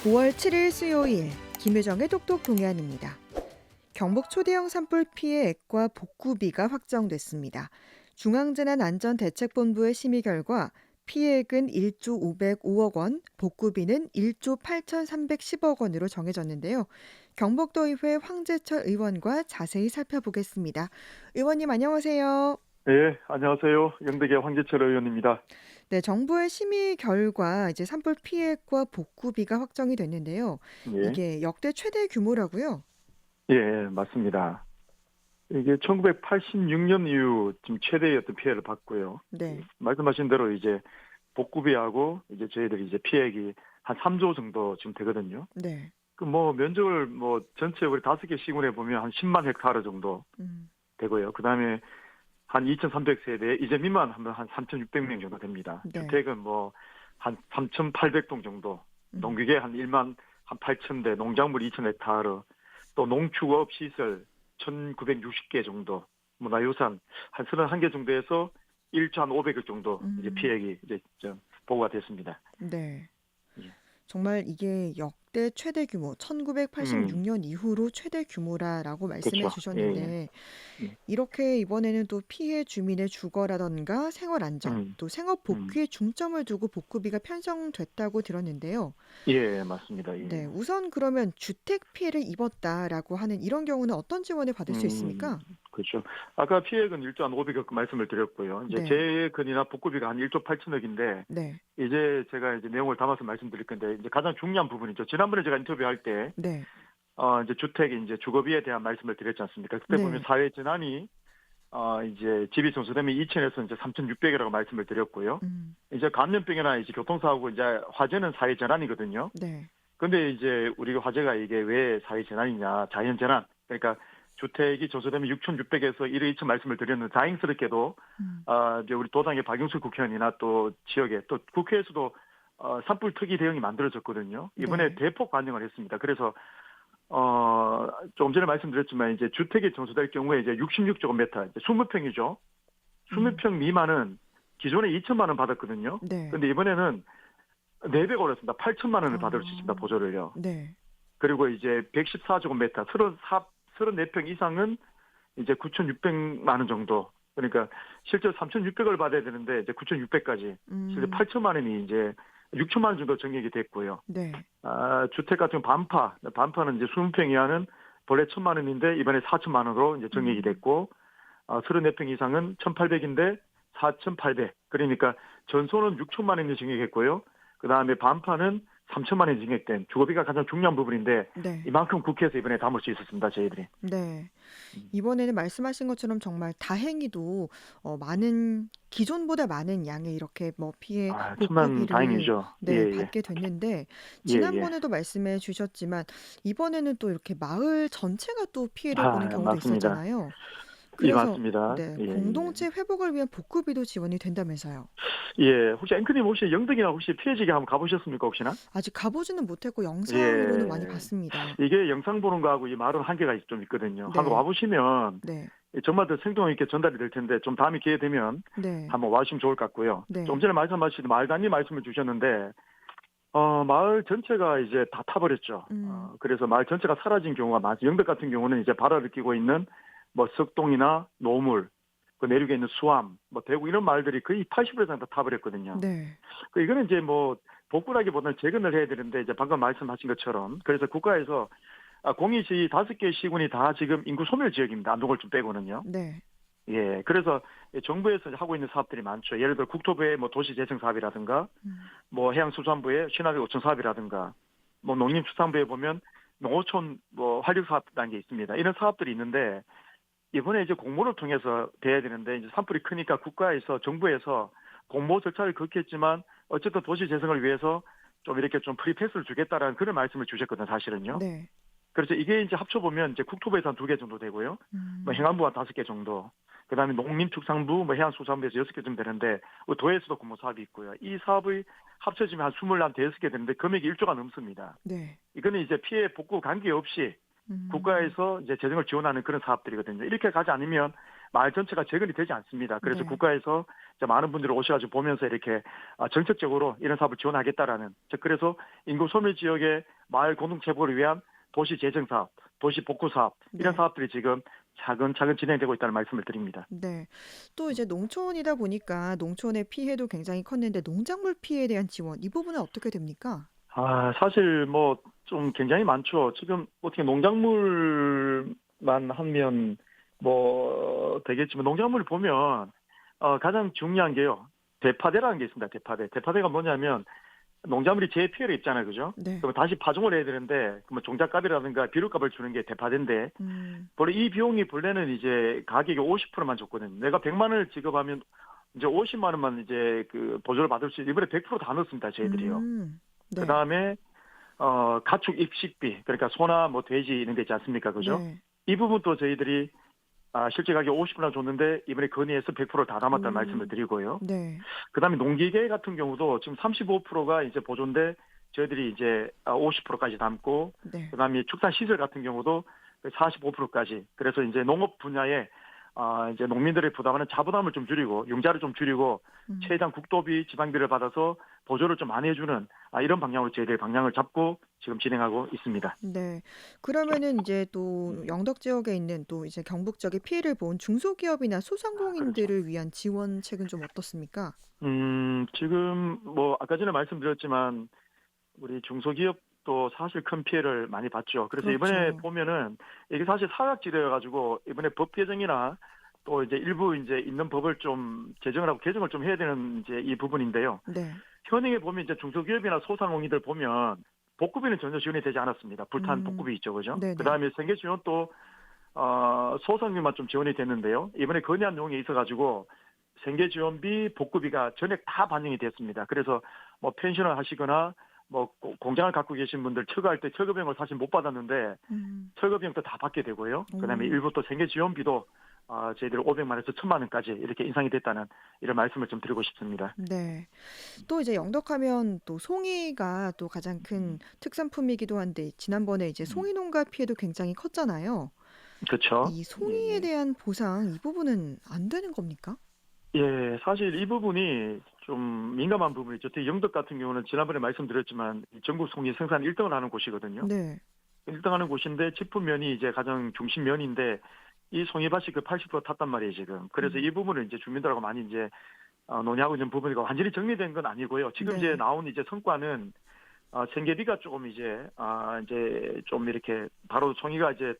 5월 7일 수요일 김효정의 똑똑 동해안입니다. 경북 초대형 산불 피해액과 복구비가 확정됐습니다. 중앙재난안전대책본부의 심의 결과 피해액은 1조 505억 원, 복구비는 1조 8,310억 원으로 정해졌는데요. 경북도의회 황재철 의원과 자세히 살펴보겠습니다. 의원님 안녕하세요. 네, 안녕하세요. 영덕의 황재철 의원입니다. 네, 정부의 심의 결과 이제 산불 피해액과 복구비가 확정이 됐는데요. 예, 이게 역대 최대 규모라고요? 예, 맞습니다. 이게 1986년 이후 지금 최대의 어떤 피해를 받고요. 네, 말씀하신 대로 이제 복구비하고 이제 저희들이 이제 피해액이 한 3조 정도 지금 되거든요. 네, 그 뭐 면적을 뭐 전체 우리 5개 시군에 보면 한 10만 헥타르 정도 음, 되고요. 그 다음에 한 2,300세대, 이제 미만 하면 한 3,600명 정도 됩니다. 네, 주택은 뭐 한 3,800동 정도, 음, 농기계 한 1만 한 8,000대, 농작물 2,000헥타르, 또 농축업 시설 1,960개 정도, 문화유산 한 31개 정도에서 1조 한 500억 정도 이제 음, 피해액이 이제 보고가 됐습니다. 네. 예. 정말 이게 역대 최대 규모, 음, 1986년 이후로 최대 규모라고 말씀해 그렇죠. 예, 예. 주셨는데, 예. 이렇게 이번에는 또 피해 주민의 주거라던가 생활 안전, 음, 또 생업 음. 복귀에 중점을 두고 복구비가 편성됐다고 들었는데요. 예, 맞습니다. 예. 네, 우선 그러면 주택 피해를 입었다라고 하는 이런 경우는 어떤 지원을 받을 수 음, 있습니까? 그렇죠. 아까 피해액은 1조 한 500억 말씀을 드렸고요. 이제 네, 재건이나 복구비가 한 1조 8천억인데, 네, 이제 제가 이제 내용을 담아서 말씀드릴 건데, 이제 가장 중요한 부분이죠. 지난번에 제가 인터뷰할 때, 네, 이제 주택, 이제 주거비에 대한 말씀을 드렸지 않습니까? 그때 보면 네, 사회 재난이, 이제 집이 전소되면 2천에서 이제 3,600이라고 말씀을 드렸고요. 음, 이제 감염병이나 이제 교통사고, 이제 화재는 사회 재난이거든요. 네, 근데 이제 우리가 화제가 이게 왜 사회 재난이냐, 자연 재난. 그러니까 주택이 전소되면 6,600에서 1회 2천 말씀을 드렸는데 다행스럽게도 음, 이제 우리 도당의 박용수 국회의원이나 또 지역에 또 국회에서도 산불 특위 대응이 만들어졌거든요. 이번에 네, 대폭 반영을 했습니다. 그래서 조금 전에 말씀드렸지만 이제 주택이 전소될 경우에 이제 66제곱미터, 이제 20평이죠. 음, 20평 미만은 기존에 2천만 원 받았거든요. 네, 근데 이번에는 4배가 올랐습니다. 8천만 원을 받을 수 있습니다. 아, 보조를요. 네, 그리고 이제 114제곱미터, 34네 이상은 이제 9,600만 원 정도. 그러니까 실제 3,600을 받아야 되는데 이제 9,600까지. 실제 음, 8천만 원이 이제 6천만 원 정도 정액이 됐고요. 네, 주택 같은 반파는 이제 20평 이하는 본래 1천만 원인데 이번에 4천만 원으로 이제 정액이 음, 됐고, 34평 이상은 1,800인데 4,800. 그러니까 전소는 6천만 원이 증액했고요. 그 다음에 반파는 3천만 원이 증액된 주거비가 가장 중요한 부분인데 네, 이만큼 국회에서 이번에 담을 수 있었습니다. 저희들이. 네. 음. 이번에는 말씀하신 것처럼 정말 다행히도 많은 기존보다 많은 양의 이렇게 뭐 피해 천만 복구비를 다행이죠. 예, 네, 예. 받게 됐는데 예, 예. 지난번에도 말씀해 주셨지만 이번에는 또 이렇게 마을 전체가 또 피해를 보는 경우도 맞습니다. 있었잖아요. 예, 그래서 맞습니다. 네, 예, 예. 공동체 회복을 위한 복구비도 지원이 된다면서요. 예, 혹시 앵커님 혹시 영등이나 혹시 피해지기 한번 가보셨습니까, 혹시나? 아직 가보지는 못했고 영상으로는 많이 예. 봤습니다. 이게 영상 보는 거하고 이 말은 한계가 좀 있거든요. 한번 네, 와보시면 네, 정말 더 생동 있게 전달이 될 텐데 좀 다음에 기회 되면 네, 한번 와주시면 좋을 것 같고요. 좀 네, 전에 말씀하신 마을 단위 말씀을 주셨는데 마을 전체가 이제 다 타버렸죠. 음, 그래서 마을 전체가 사라진 경우가 많죠. 영덕 같은 경우는 이제 발화를 끼고 있는 뭐 석동이나 노물, 그 내륙에 있는 수암, 뭐 대구 이런 마을들이 거의 80% 다 타버렸거든요. 네, 그 이거는 이제 뭐 복구라기보다는 재건을 해야 되는데 이제 방금 말씀하신 것처럼 그래서 국가에서 공이시 5개 시군이 다 지금 인구 소멸 지역입니다. 안동을 좀 빼고는요. 네, 예, 그래서 정부에서 하고 있는 사업들이 많죠. 예를 들어 국토부의 뭐 도시재생 사업이라든가, 음, 뭐 해양수산부의 신화비 5천 사업이라든가, 뭐 농림축산부에 보면 농어촌 뭐 활력 사업이라는 게 있습니다. 이런 사업들이 있는데 이번에 이제 공모를 통해서 돼야 되는데 이제 산불이 크니까 국가에서 정부에서 공모 절차를 거쳤지만 어쨌든 도시 재생을 위해서 좀 이렇게 좀 프리패스를 주겠다라는 그런 말씀을 주셨거든요, 사실은요. 네. 그래서 이게 이제 합쳐보면 이제 국토부에서 한 2개 정도 되고요. 뭐 음, 행안부가 5개 정도. 그다음에 농림축산부, 뭐 해양수산부에서 6개 정도 되는데 도에서도 공모 사업이 있고요. 이 사업이 합쳐지면 한 21, 대여섯 개 되는데 금액이 1조가 넘습니다. 네. 이거는 이제 피해 복구 관계없이 음, 국가에서 이제 재정을 지원하는 그런 사업들이거든요. 이렇게 가지 않으면 마을 전체가 재건이 되지 않습니다. 그래서 네. 국가에서 이제 많은 분들이 오셔가지고 보면서 이렇게 정책적으로 이런 사업을 지원하겠다라는, 즉 그래서 인구 소멸 지역의 마을 공동체 회복을 위한 도시 재정 사업, 도시 복구 사업 이런 네. 사업들이 지금 차근차근 진행되고 있다는 말씀을 드립니다. 네. 또 이제 농촌이다 보니까 농촌의 피해도 굉장히 컸는데 농작물 피해에 대한 지원 이 부분은 어떻게 됩니까? 사실 뭐 좀 굉장히 많죠. 지금 어떻게 농작물만 하면 뭐 되겠지만 농작물을 보면 가장 중요한 게요. 대파대라는 게 있습니다. 대파대. 대파대가 뭐냐면 농작물이 재피해를 입잖아요. 그죠? 네. 그럼 다시 파종을 해야 되는데 뭐 종잣값이라든가 비료값을 주는 게 대파대인데 음. 원래 이 비용이 본래는 이제 가격의 50%만 줬거든요. 내가 100만 원을 지급하면 이제 50만 원만 이제 그 보조를 받을 수 있는 이번에 100% 다 넣었습니다. 저희들이요. 그 네. 다음에 가축 입식비, 그러니까 소나 뭐 돼지 이런 데 있지 않습니까? 그죠? 네. 이 부분도 저희들이 실제 가격 50만 줬는데 이번에 건의해서 100%다 담았다는 말씀을 오. 드리고요. 네. 그 다음에 농기계 같은 경우도 지금 35%가 이제 보조인데 저희들이 이제 50%까지 담고, 네. 그 다음에 축산시설 같은 경우도 45%까지. 그래서 이제 농업 분야에 이제 농민들의 부담하는 자부담을 좀 줄이고 융자를 좀 줄이고 음. 최대한 국도비, 지방비를 받아서 보조를 좀 많이 해주는 이런 방향으로 저희들이 방향을 잡고 지금 진행하고 있습니다. 네. 그러면은 이제 또 영덕 지역에 있는 또 이제 경북 지역의 피해를 본 중소기업이나 그렇죠. 소상공인들을 위한 지원책은 좀 어떻습니까? 지금 뭐 아까 전에 말씀드렸지만 우리 중소기업도 사실 큰 피해를 많이 봤죠. 그래서 이번에 그렇죠. 보면은 이게 사실 사각지대여가지고 이번에 법 개정이나 또 이제 일부 이제 있는 법을 좀 제정을 하고 개정을 좀 해야 되는 이제 이 부분인데요. 네. 현행에 보면 이제 중소기업이나 소상공인들 보면 복구비는 전혀 지원이 되지 않았습니다. 불탄 음. 복구비 있죠, 그죠? 그 네네. 다음에 생계 지원도 소상공인만 좀 지원이 됐는데요. 이번에 건의안 내용에 있어가지고 생계 지원비, 복구비가 전액 다 반영이 됐습니다. 그래서 뭐 펜션을 하시거나 뭐 공장을 갖고 계신 분들 철거할 때 철거비용을 사실 못 받았는데 음. 철거비용도 다 받게 되고요. 그다음에 오. 일부 또 생계 지원비도 저희들 500만 원에서 1000만 원까지 이렇게 인상이 됐다는 이런 말씀을 좀 드리고 싶습니다. 네. 또 이제 영덕하면 또 송이가 또 가장 큰 특산품이기도 한데 지난번에 이제 음, 송이 농가 피해도 굉장히 컸잖아요. 그렇죠. 이 예, 송이에 예. 대한 보상 이 부분은 안 되는 겁니까? 예, 사실 이 부분이 좀 민감한 부분이죠. 특히 영덕 같은 경우는 지난번에 말씀드렸지만 전국 송이 생산 1등을 하는 곳이거든요. 네. 1등 하는 곳인데 짚으면이 이제 가장 중심면인데 이 송이밭이 그 80% 탔단 말이에요, 지금. 그래서 음. 이 부분을 이제 주민들하고 많이 이제 논의하고 있는 부분이고 완전히 정리된 건 아니고요. 지금 이제 네. 나온 이제 성과는 생계비가 조금 이제 좀 이렇게 바로 송이가 이제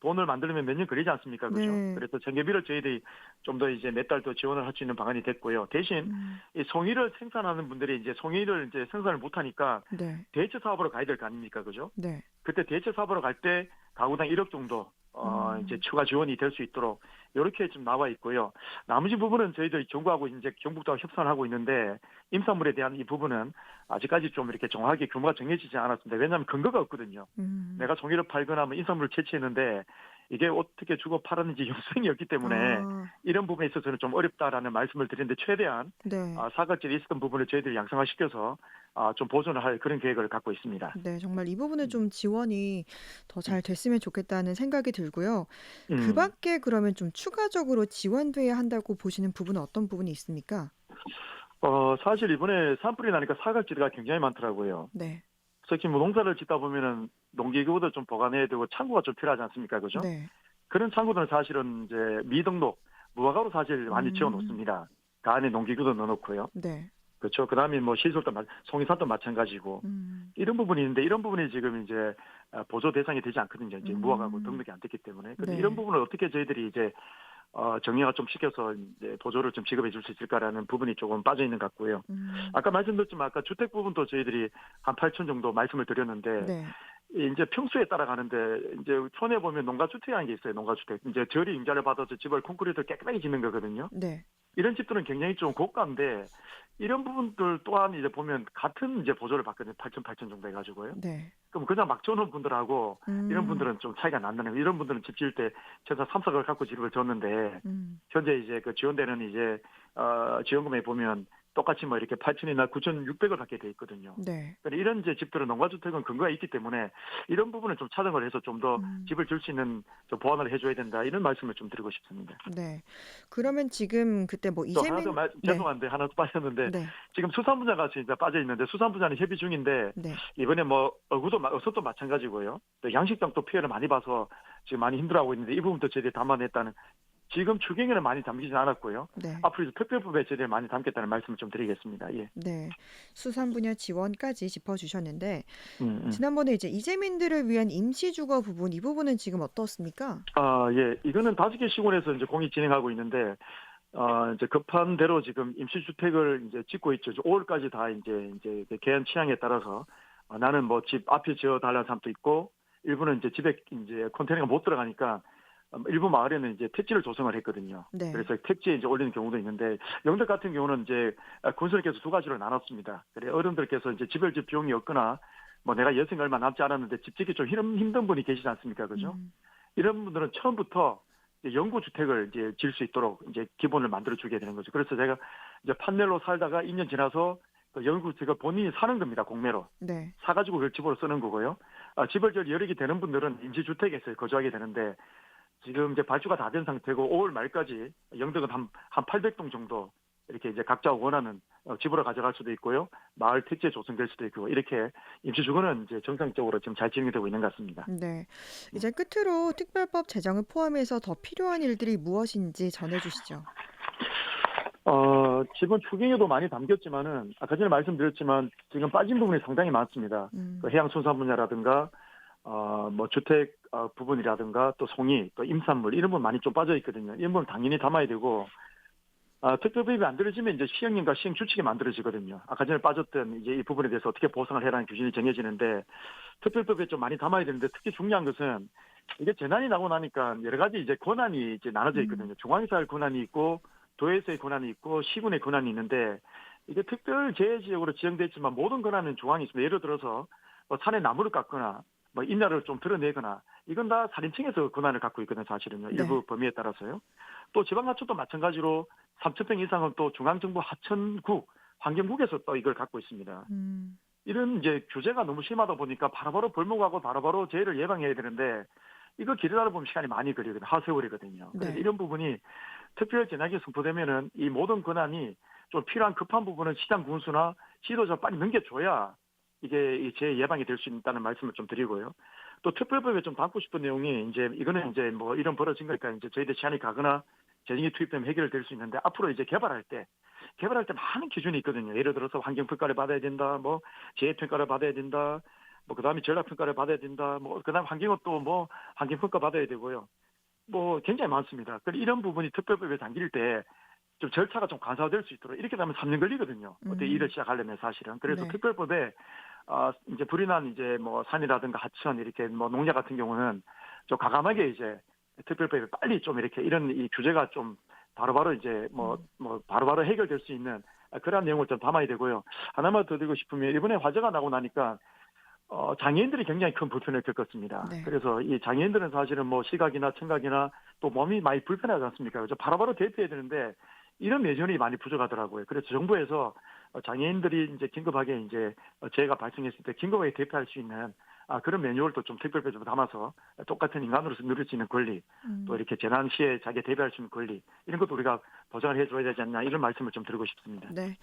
돈을 만들려면 몇 년 걸리지 않습니까? 그죠? 네. 그래서 생계비를 저희들이 좀 더 이제 몇 달 더 지원을 할 수 있는 방안이 됐고요. 대신 음. 이 송이를 생산하는 분들이 이제 송이를 이제 생산을 못 하니까 네. 대체 사업으로 가야 될 거 아닙니까? 그죠? 네. 그때 대체 사업으로 갈 때 가구당 1억 정도 이제 음. 추가 지원이 될 수 있도록 이렇게 좀 나와 있고요. 나머지 부분은 저희들이 정부하고 이제 경북도 협상을 하고 있는데 임산물에 대한 이 부분은 아직까지 좀 이렇게 정확하게 규모가 정해지지 않았습니다. 왜냐하면 근거가 없거든요. 음. 내가 종이를 팔거나 뭐 인산물을 채취했는데 이게 어떻게 주고 팔았는지 영상이 없기 때문에 아. 이런 부분에 있어서는 좀 어렵다라는 말씀을 드리는데 최대한 네. 사각지대에 있었던 부분을 저희들이 양성화시켜서 좀 보존을 할 그런 계획을 갖고 있습니다. 네. 정말 이 부분은 음, 좀 지원이 더 음, 잘 됐으면 좋겠다는 생각이 들고요. 그 음. 밖에 그러면 좀 추가적으로 지원돼야 한다고 보시는 부분은 어떤 부분이 있습니까? 사실 이번에 산불이 나니까 사각지대가 굉장히 많더라고요. 네. 특히 뭐 농사를 짓다 보면은 농기구도 좀 보관해야 되고 창고가 좀 필요하지 않습니까? 그죠? 네. 그런 창고들은 사실은 이제 미등록, 무화과로 사실 많이 지어 음. 놓습니다. 그 안에 농기구도 넣어놓고요. 네. 그렇죠. 그 다음에 뭐 시설도, 송이산도 마찬가지고. 음. 이런 부분이 있는데 이런 부분이 지금 이제 보조 대상이 되지 않거든요. 이제 무화과고 음. 등록이 안 됐기 때문에. 근데 이런 네. 부분을 어떻게 저희들이 이제 정리화 좀 시켜서 이제 보조를 좀 지급해 줄 수 있을까라는 부분이 조금 빠져 있는 것 같고요. 음. 아까 말씀드렸지만 아까 주택 부분도 저희들이 한 8천 정도 말씀을 드렸는데 네. 이제 평수에 따라 가는데 이제 촌에 보면 농가주택이라는 게 있어요. 농가주택. 이제 저리 융자를 받아서 집을 콘크리트를 깨끗하게 짓는 거거든요. 네. 이런 집들은 굉장히 좀 고가인데 이런 부분들 또한 이제 보면 같은 이제 보조를 받거든요. 8천 정도 해가지고요. 네. 그럼 그냥 막 지어놓은 분들하고 이런 음. 분들은 좀 차이가 난다는 거예요. 이런 분들은 집 지을 때 최소 3, 4억을 갖고 집을 지었는데 음. 현재 이제 그 지원되는 이제 지원금에 보면 똑같이 뭐 이렇게 8천이나 9,600을 받게 돼 있거든요. 네. 그러니까 이런 이제 집들은 농가주택은 근거가 있기 때문에 이런 부분을 좀 차등을 해서 좀 더 음. 집을 줄 수 있는 좀 보완을 해줘야 된다 이런 말씀을 좀 드리고 싶습니다. 네. 그러면 지금 그때 뭐 또 하나 더 이재민 네. 죄송한데 하나 더 빠졌는데 네. 지금 수산분야가 진짜 빠져 있는데 수산분야는 협의 중인데 네. 이번에 뭐 어구도 마찬가지고요. 또 양식장 또 피해를 많이 봐서 지금 많이 힘들어하고 있는데 이 부분도 제대로 담아냈다는 지금 추경에는 많이 담기진 않았고요. 네. 앞으로 이제 특별법에 제대로 많이 담겠다는 말씀을 좀 드리겠습니다. 예. 네. 수산 분야 지원까지 짚어 주셨는데 음, 음. 지난번에 이제 이재민들을 위한 임시주거 부분 이 부분은 지금 어떻습니까? 예. 이거는 5개 시군에서 이제 공이 진행하고 있는데 이제 급한 대로 지금 임시주택을 이제 짓고 있죠. 5월까지 다 이제 개헌 취향에 따라서 나는 뭐 집 앞에 지어 달라는 사람도 있고 일부는 이제 집에 이제 컨테이너가 못 들어가니까 일부 마을에는 이제 택지를 조성을 했거든요. 네. 그래서 택지에 이제 올리는 경우도 있는데 영덕 같은 경우는 이제 군수님께서 두 가지로 나눴습니다. 그래 어른들께서 이제 집을 질 비용이 없거나 뭐 내가 여생이 얼마 남지 않았는데 집 짓기 좀 힘든 분이 계시지 않습니까, 그죠? 음. 이런 분들은 처음부터 영구 주택을 이제 질 수 있도록 이제 기본을 만들어 주게 되는 거죠. 그래서 제가 이제 판넬로 살다가 2년 지나서 그 영구 주택을 본인이 사는 겁니다, 공매로. 네. 사가지고 그걸 집으로 쓰는 거고요. 집을 질 여력이 되는 분들은 임시주택에서 거주하게 되는데 지금 이제 발주가 다 된 상태고 5월 말까지 영덕은 한 800동 정도 이렇게 이제 각자 원하는 집으로 가져갈 수도 있고요. 마을 택지에 조성될 수도 있고 이렇게 임시주거는 이제 정상적으로 지금 잘 진행되고 있는 것 같습니다. 네. 이제 끝으로 특별법 제정을 포함해서 더 필요한 일들이 무엇인지 전해 주시죠. 지금 추경에도 많이 담겼지만은 아까 전에 말씀드렸지만 지금 빠진 부분이 상당히 많습니다. 음. 그 해양수산 분야라든가 뭐 주택 부분이라든가 또 송이 또 임산물 이런 부분 많이 좀 빠져 있거든요. 이런 부분 당연히 담아야 되고 특별법이 만들어지면 이제 시행령과 시행 규칙이 만들어지거든요. 아까 전에 빠졌던 이제 이 부분에 대해서 어떻게 보상을 해라는 규정이 정해지는데 특별법에 좀 많이 담아야 되는데 특히 중요한 것은 이게 재난이 나고 나니까 여러 가지 이제 권한이 이제 나눠져 있거든요. 중앙에서 할 권한이 있고 도에서의 권한이 있고 시군의 권한이 있는데 이게 특별 재해 지역으로 지정됐지만 모든 권한은 중앙에 있습니다. 예를 들어서 뭐 산에 나무를 깎거나 뭐 인야를 좀 드러내거나 이건 다 산림청에서 권한을 갖고 있거든요. 사실은요. 네. 일부 범위에 따라서요. 또 지방하천도 마찬가지로 3,000평 이상은 또 중앙정부 하천국 환경국에서 또 이걸 갖고 있습니다. 음. 이런 이제 규제가 너무 심하다 보니까 바로바로 벌목하고 바로바로 재해를 예방해야 되는데 이거 기다리다 보면 시간이 많이 걸리거든요. 하세월이거든요. 그래서 네. 이런 부분이 특별 재난이 선포되면은 이 모든 권한이 좀 필요한 급한 부분은 시장 군수나 지도자 빨리 넘겨줘야 이게 이 재해 예방이 될 수 있다는 말씀을 좀 드리고요. 또 특별법에 좀 담고 싶은 내용이 이제 이거는 이제 뭐 이런 벌어진 거니까 이제 저희들 시간이 가거나 재정이 투입되면 해결될 수 있는데 앞으로 이제 개발할 때 많은 기준이 있거든요. 예를 들어서 환경평가를 받아야 된다, 뭐 재해평가를 받아야 된다, 뭐 그다음에 전략평가를 받아야 된다, 뭐 그다음 환경은 또 뭐 환경평가 받아야 되고요. 뭐 굉장히 많습니다. 그래서 이런 부분이 특별법에 담길 때 좀 절차가 좀 간소화될 수 있도록 이렇게 되면 3년 걸리거든요. 어때 일을 시작하려면 사실은. 그래서 네. 특별법에 이제 불이 난 이제 뭐 산이라든가 하천 이렇게 뭐 농약 같은 경우는 좀 과감하게 이제 특별법에 빨리 좀 이렇게 이런 이 규제가 좀 바로바로 이제 뭐 바로바로 해결될 수 있는 그런 내용을 좀 담아야 되고요. 하나만 더 드리고 싶으면 이번에 화재가 나고 나니까 장애인들이 굉장히 큰 불편을 겪었습니다. 네. 그래서 이 장애인들은 사실은 뭐 시각이나 청각이나 또 몸이 많이 불편하지 않습니까? 그래서 바로바로 대피해야 되는데 이런 매전이 많이 부족하더라고요. 그래서 정부에서 장애인들이 이제 긴급하게 이제 재해가 발생했을 때 긴급하게 대피할 수 있는 그런 매뉴얼도 좀 특별법에 좀 담아서 똑같은 인간으로서 누릴 수 있는 권리, 또 이렇게 재난 시에 자기 대비할 수 있는 권리 이런 것도 우리가 보장을 해줘야 되지 않냐 이런 말씀을 좀 드리고 싶습니다. 네.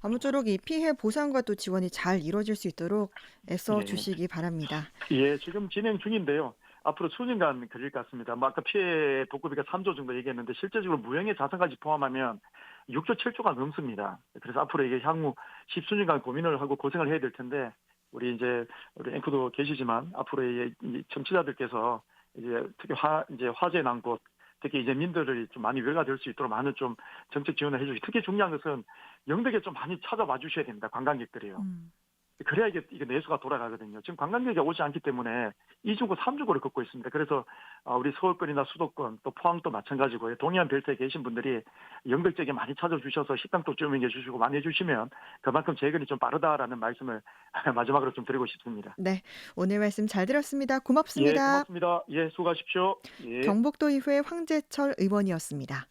아무쪼록 이 피해 보상과 또 지원이 잘 이루어질 수 있도록 애써 예. 주시기 바랍니다. 예, 지금 진행 중인데요. 앞으로 수년간 걸릴 것 같습니다. 뭐 아까 피해 복구비가 3조 정도 얘기했는데 실제적으로 무형의 자산까지 포함하면 6조 7조가 넘습니다. 그래서 앞으로 이게 향후 10수년간 고민을 하고 고생을 해야 될 텐데 우리 앵커도 계시지만 앞으로 이 청취자들께서 이제 특히 이제 화재 난 곳 특히 이제 민들이 좀 많이 외가될 수 있도록 많은 좀 정책 지원을 해주시. 특히 중요한 것은 영덕에 좀 많이 찾아와 주셔야 됩니다. 관광객들이요. 그래야 이게 내수가 돌아가거든요. 지금 관광객이 오지 않기 때문에 2주고 3주고를 걷고 있습니다. 그래서 우리 서울권이나 수도권 또 포항도 마찬가지고요. 동해안 벨트에 계신 분들이 영덕 지역에 많이 찾아주셔서 식당도 좀 해주시고 많이 해주시면 그만큼 재건이 좀 빠르다라는 말씀을 마지막으로 좀 드리고 싶습니다. 네. 오늘 말씀 잘 들었습니다. 예, 고맙습니다. 고맙습니다. 예, 수고하십시오. 예. 경북도의회 황재철 의원이었습니다.